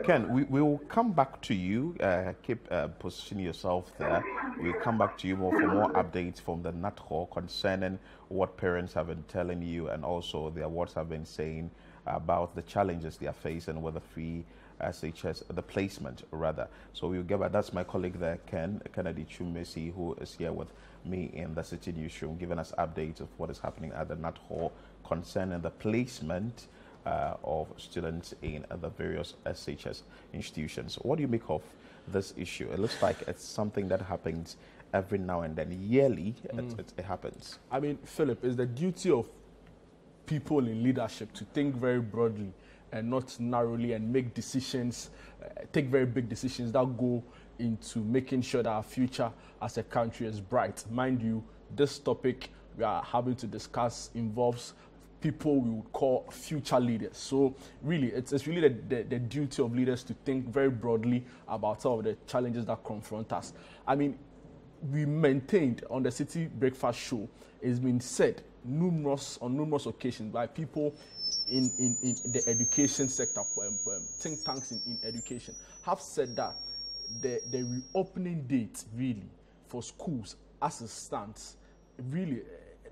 A: Ken, we will come back to you. Keep positioning yourself there. We'll come back to you for more updates from the NATHO concerning what parents have been telling you and also their words have been saying about the challenges they are facing with the free SHS, the placement rather. So we'll get back. That's my colleague there, Kennedy Chumesi, who is here with me in the Citi newsroom, giving us updates of what is happening at the NATHO concerning the placement of students in the various SHS institutions. What do you make of this issue? It looks like it's something that happens every now and then. Yearly, it happens.
F: I mean, Philip, it's the duty of people in leadership to think very broadly and not narrowly and make decisions, take very big decisions that go into making sure that our future as a country is bright. Mind you, this topic we are having to discuss involves people we would call future leaders. So really, it's really the duty of leaders to think very broadly about some of the challenges that confront us. I mean, we maintained on the Citi Breakfast Show, it's been said on numerous occasions by people in the education sector, think tanks in education, have said that the reopening date really for schools as it stands really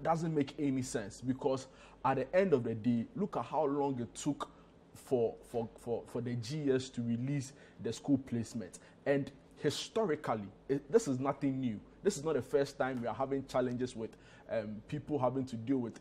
F: doesn't make any sense, because at the end of the day, look at how long it took for the GS to release the school placement. And historically, this is nothing new. This is not the first time we are having challenges with people having to deal with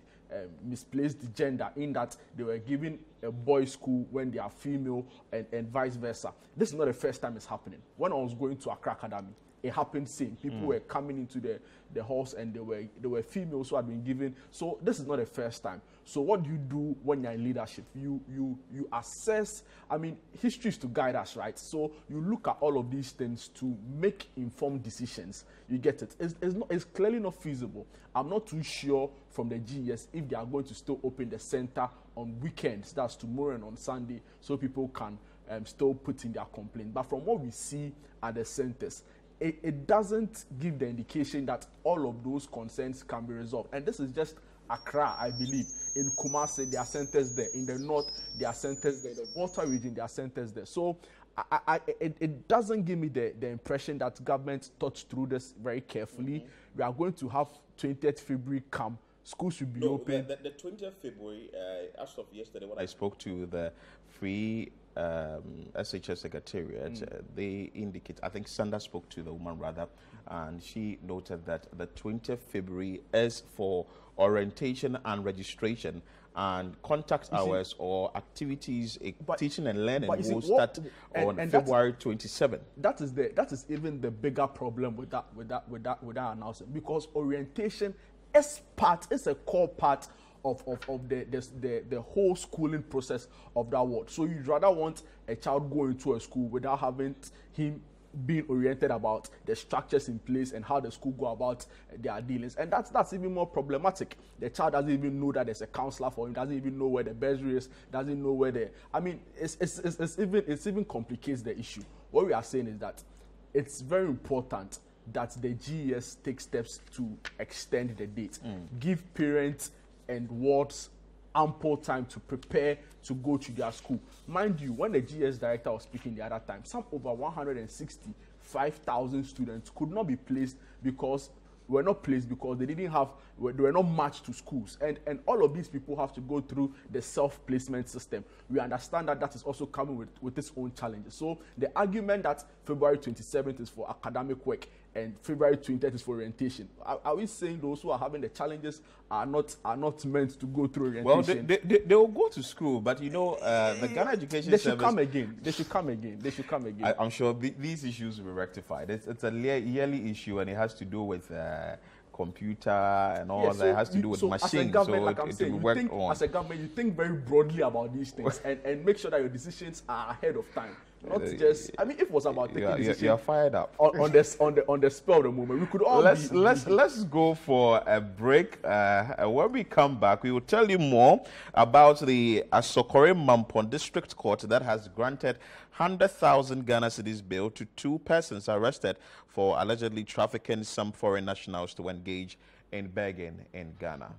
F: misplaced gender, in that they were given a boys' school when they are female and vice versa. This is not the first time it's happening. When I was going to Accra Academy, it happened same. People were coming into the halls and they were females who had been given. So this is not the first time. So what do you do when you're in leadership? You assess. I mean, history is to guide us, right? So you look at all of these things to make informed decisions. You get it. It's clearly not feasible. I'm not too sure from the GS if they are going to still open the center on weekends. That's tomorrow and on Sunday, so people can still put in their complaint. But from what we see at the centers, it doesn't give the indication that all of those concerns can be resolved. And this is just Accra, I believe. In Kumasi, there are centers there. In the north, there are centers there. In the Volta region, there are centers there. So it doesn't give me the impression that government thought through this very carefully. We are going to have 20th February come. Schools should be open.
A: The 20th February, as of yesterday, when I spoke to the free SHS Secretariat, they indicate, I think Sandra spoke to the woman rather, and she noted that the 20th February is for orientation and registration, and contact hours or activities, teaching and learning will start on February 27th. That is even the bigger problem with that announcement, because orientation is a core part of the whole schooling process of that word. So you'd rather want a child going to a school without having him being oriented about the structures in place and how the school go about their dealings. And that's even more problematic. The child doesn't even know that there's a counselor for him, doesn't even know where the bursary is, doesn't know where it's even complicates the issue. What we are saying is that it's very important that the GES take steps to extend the date, give parents and wards ample time to prepare to go to their school. Mind you, when the GS director was speaking the other time, some over 165,000 students could not be placed because they were not matched to schools. And all of these people have to go through the self-placement system. We understand that is also coming with its own challenges. So the argument that February 27th is for academic work and February 20th is for orientation, are we saying those who are having the challenges are not meant to go through orientation? Well, they will go to school, but the Ghana Education
F: they
A: Service...
F: They should come again.
A: I'm sure these issues will be rectified. It's a yearly issue, and it has to do with computer and all that. It has to do with machines, so it will work on.
F: As a government, you think very broadly about these things and make sure that your decisions are ahead of time. Not just, I mean, if it was about taking decisions,
A: you're fired up
F: on the spur of the moment. We could all
A: let's go for a break. When we come back, we will tell you more about the Asokore Mampon District Court that has granted 100,000 Ghana cedis bail to 2 persons arrested for allegedly trafficking some foreign nationals to engage in begging in Ghana.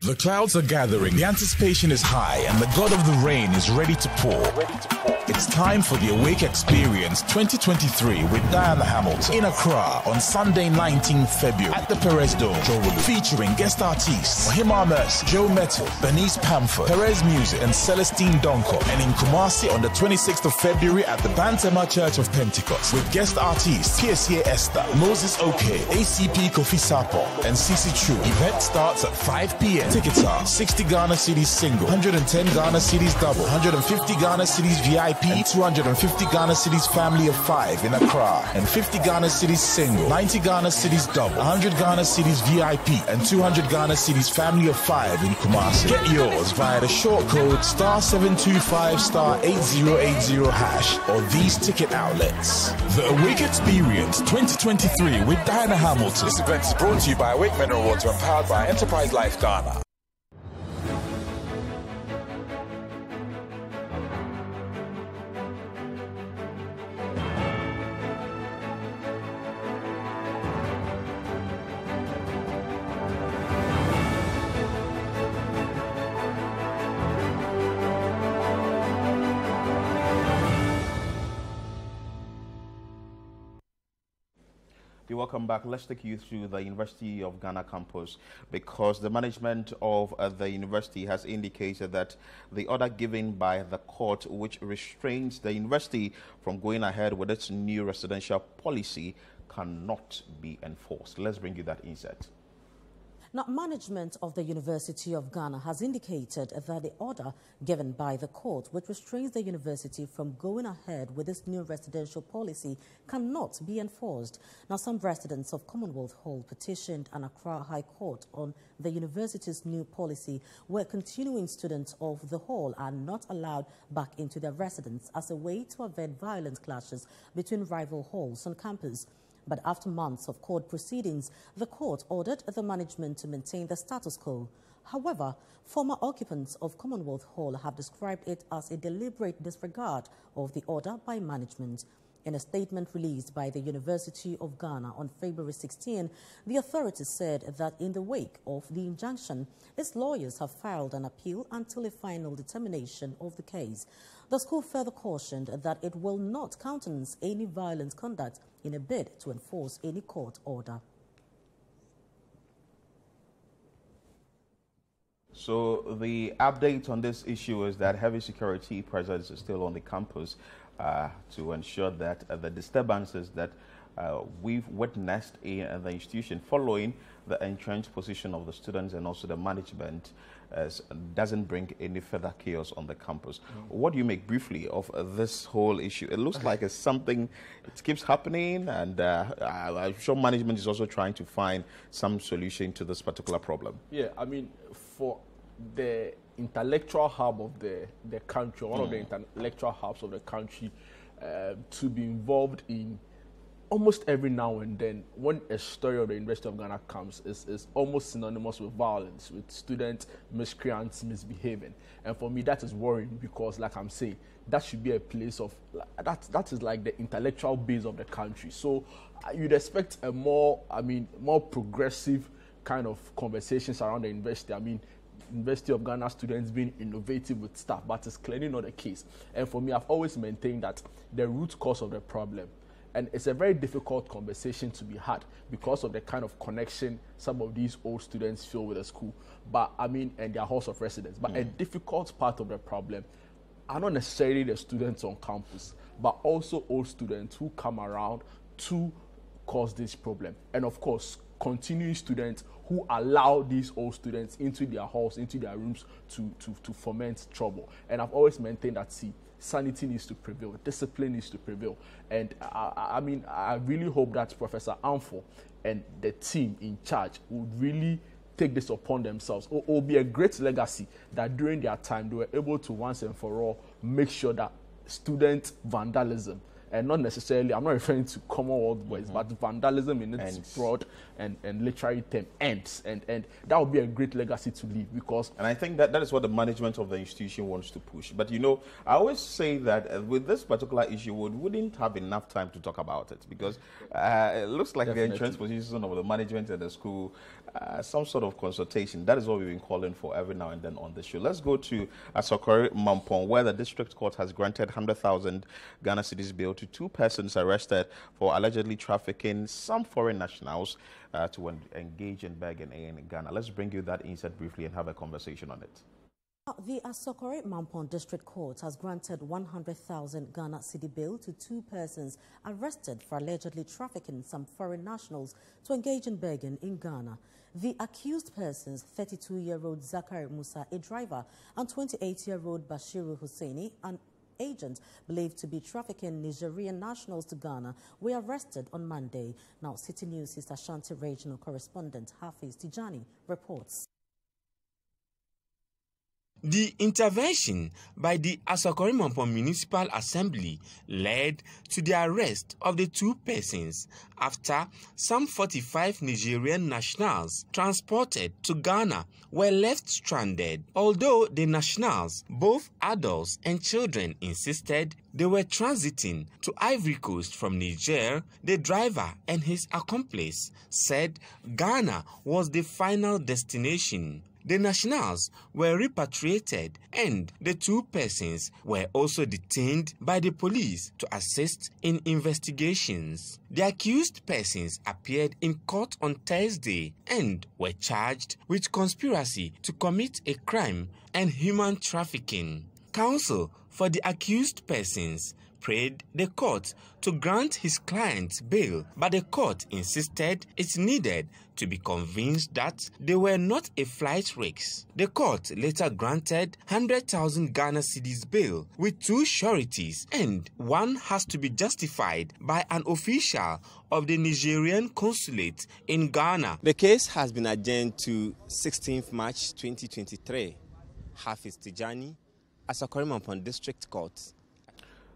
B: The clouds are gathering, the anticipation is high, and the god of the rain is ready to pour. It's time for the Awake Experience 2023 with Diana Hamilton in Accra on Sunday 19th February at the Perez Dome, featuring guest artists Ohima Mercy, Joe Metal, Bernice Pamford, Perez Music, and Celestine Donko. And in Kumasi on the 26th of February at the Bantama Church of Pentecost with guest artists PSA Esther, Moses OK, ACP Kofi Sapo, and Citi True. Event starts at 5 p.m. Tickets are 60 Ghana Cedis single, 110 Ghana Cedis double, 150 Ghana Cedis VIP, and 250 Ghana Cedis family of 5 in Accra, and 50 Ghana Cedis single, 90 Ghana Cedis double, 100 Ghana Cedis VIP, and 200 Ghana Cedis family of 5 in Kumasi. Get yours via the short code *725 *8080 hash or these ticket outlets. The Awake Experience 2023 with Diana Hamilton. This event is brought to you by Awake Mineral Water and powered by Enterprise Life Ghana.
A: Welcome back. Let's take you through the University of Ghana campus, because the management of the university has indicated that the order given by the court, which restrains the university from going ahead with its new residential policy, cannot be enforced. Let's bring you that insight.
G: Now, management of the University of Ghana has indicated that the order given by the court, which restrains the university from going ahead with its new residential policy, cannot be enforced. Now, some residents of Commonwealth Hall petitioned an Accra High Court on the university's new policy, where continuing students of the hall are not allowed back into their residence as a way to avert violent clashes between rival halls on campus. But after months of court proceedings, the court ordered the management to maintain the status quo. However, former occupants of Commonwealth Hall have described it as a deliberate disregard of the order by management. In a statement released by the University of Ghana on February 16, the authorities said that in the wake of the injunction, its lawyers have filed an appeal until a final determination of the case. The school further cautioned that it will not countenance any violent conduct in a bid to enforce any court order.
A: So the update on this issue is that heavy security presence is still on the campus to ensure that the disturbances that we've witnessed in the institution following the entrenched position of the students and also the management doesn't bring any further chaos on the campus. What do you make briefly of this whole issue? It looks like it's something, it keeps happening, and I'm sure management is also trying to find some solution to this particular problem.
F: Yeah, I mean, for the intellectual hub of the country, one of the intellectual hubs of the country, to be involved in almost every now and then, when a story of the University of Ghana comes, is almost synonymous with violence, with students, miscreants, misbehaving. And for me, that is worrying, because, like I'm saying, that should be a place of, that is like the intellectual base of the country. So you'd expect a more progressive kind of conversations around the university. I mean, University of Ghana students being innovative with stuff, but it's clearly not the case. And for me, I've always maintained that the root cause of the problem, and it's a very difficult conversation to be had because of the kind of connection some of these old students feel with the school, but and their halls of residence. But a difficult part of the problem are not necessarily the students on campus, but also old students who come around to cause this problem. And of course, continuing students who allow these old students into their halls, into their rooms to foment trouble. And I've always maintained that, sanity needs to prevail, discipline needs to prevail. And I really hope that Professor Amfor and the team in charge would really take this upon themselves. It will be a great legacy that during their time they were able to once and for all make sure that student vandalism and not necessarily, I'm not referring to Commonwealth boys, but vandalism in its broad and literary term ends, and that would be a great legacy to leave, because...
A: And I think that is what the management of the institution wants to push. But you know, I always say that with this particular issue, we wouldn't have enough time to talk about it, because it looks like the entrance position of the management and the school, some sort of consultation. That is what we've been calling for every now and then on the show. Let's go to Asokore Mampong, where the district court has granted 100,000 Ghana cedis bail to 2 persons arrested for allegedly trafficking some foreign nationals to engage in begging in Ghana. Let's bring you that insight briefly and have a conversation on it.
G: The Asokore Mampong District Court has granted 100,000 Ghana cedi bail to 2 persons arrested for allegedly trafficking some foreign nationals to engage in begging in Ghana. The accused persons, 32-year-old Zakari Musa, a driver, and 28-year-old Bashiru Husseini, an agent believed to be trafficking Nigerian nationals to Ghana, were arrested on Monday. Now, Citi News' Ashanti regional correspondent Hafiz Tijani reports.
D: The intervention by the Asokore Mampong Municipal Assembly led to the arrest of the 2 persons after some 45 Nigerian nationals transported to Ghana were left stranded. Although the nationals, both adults and children, insisted they were transiting to Ivory Coast from Niger, the driver and his accomplice said Ghana was the final destination. The nationals were repatriated and the 2 persons were also detained by the police to assist in investigations. The accused persons appeared in court on Thursday and were charged with conspiracy to commit a crime and human trafficking. Counsel for the accused persons prayed the court to grant his clients bail, but the court insisted it needed to be convinced that they were not a flight risk. The court later granted 100,000 Ghana cedis bail with 2 sureties, and one has to be justified by an official of the Nigerian consulate in Ghana.
J: The case has been adjourned to 16th March 2023. Hafiz Tijani, Asokore Mampong District Court.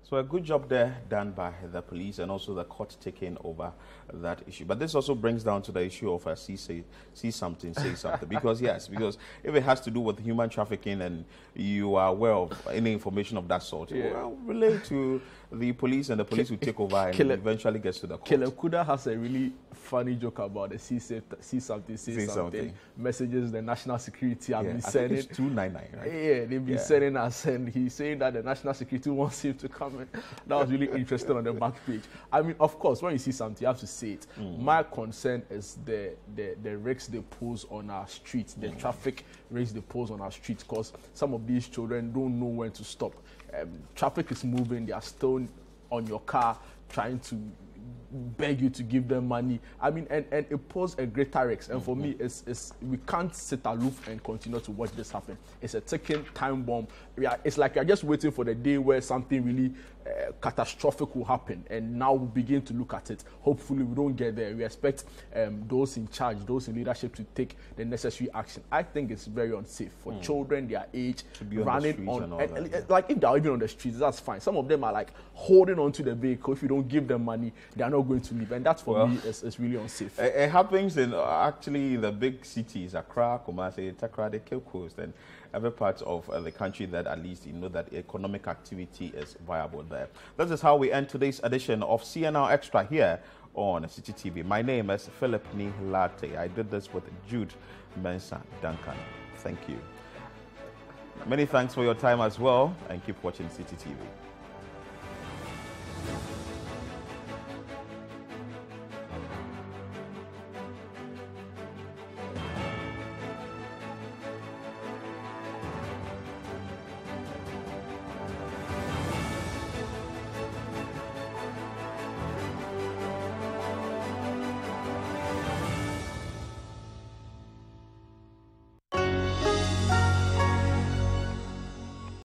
A: So a good job there done by the police and also the court taking over that issue. But this also brings down to the issue of see something, say something. Because yes, because if it has to do with human trafficking and you are aware of any information of that sort, well, relate to the police and the police will take over and eventually gets to the court.
F: Caleb Kuda has a really funny joke about the see something, say something messages the national security have been sending.
A: It's 299, right?
F: Yeah, they've been sending us, and he's saying that the national security wants him to come in. That was really interesting on the back page. I mean, of course, when you see something, you have to say it. My concern is the risks they pose on our streets, the traffic risks they pose on our streets, because some of these children don't know when to stop. Traffic is moving, they are still on your car trying to beg you to give them money. I mean, and it poses a greater risk. And for me, it's we can't sit aloof and continue to watch this happen. It's a ticking time bomb. It's like you're just waiting for the day where something really catastrophic will happen, and now we begin to look at it. Hopefully we don't get there. We expect those in charge, those in leadership to take the necessary action. I think it's very unsafe for children their age to be running on like if they're even on the streets, that's fine. Some of them are like holding onto the vehicle. If you don't give them money, they are not going to leave, and that's for me is really unsafe.
A: It happens in actually the big cities, Accra, Kumasi, Takra, the Cape Coast, and every part of the country that at least you know that economic activity is viable there. This is how we end today's edition of CNR Extra here on Citi TV. My name is Philip Latte. I did this with Jude Mensah Duncan. Thank you. Many thanks for your time as well, and keep watching Citi TV.